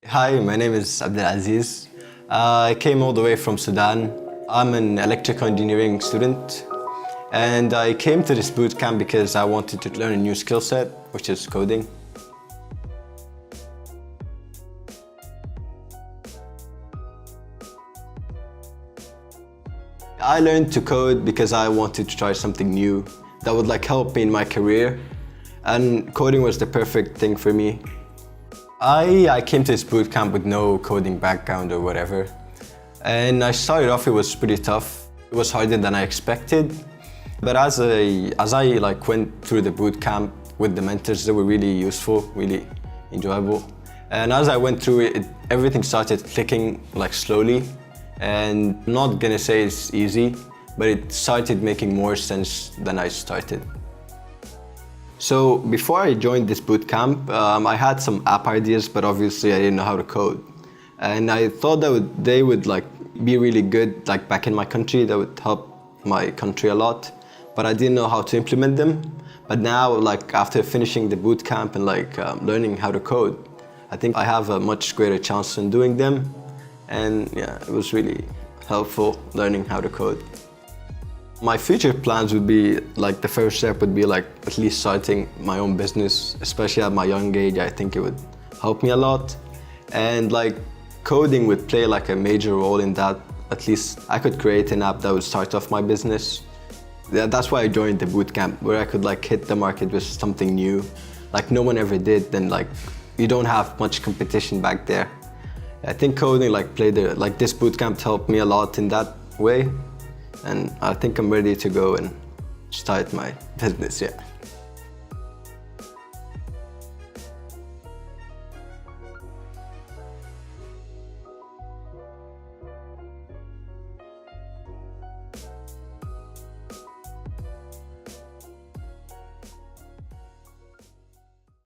Hi, my name is Abdal Aziz. I came all the way from Sudan. I'm an electrical engineering student, and I came to this boot camp because I wanted to learn a new skill set, which is coding. I learned to code because I wanted to try something new that would help me in my career, and coding was the perfect thing for me. I came to this boot camp with no coding background or whatever, and I started off, it was pretty tough. It was harder than I expected, but as I went through the boot camp with the mentors, they were really useful, really enjoyable. And as I went through it, everything started clicking slowly, and I'm not gonna say it's easy, but it started making more sense than I started. So before I joined this boot camp, I had some app ideas, but obviously I didn't know how to code. And I thought that they would be really good back in my country, that would help my country a lot, but I didn't know how to implement them. But now, after finishing the boot camp and learning how to code, I think I have a much greater chance in doing them. And yeah, it was really helpful learning how to code. My future plans would be, the first step would be at least starting my own business, especially at my young age. I think it would help me a lot. And coding would play a major role in that. At least I could create an app that would start off my business. Yeah, that's why I joined the bootcamp, where I could hit the market with something new. No one ever did, then you don't have much competition back there. I think coding this bootcamp helped me a lot in that way. And I think I'm ready to go and start my business, yeah.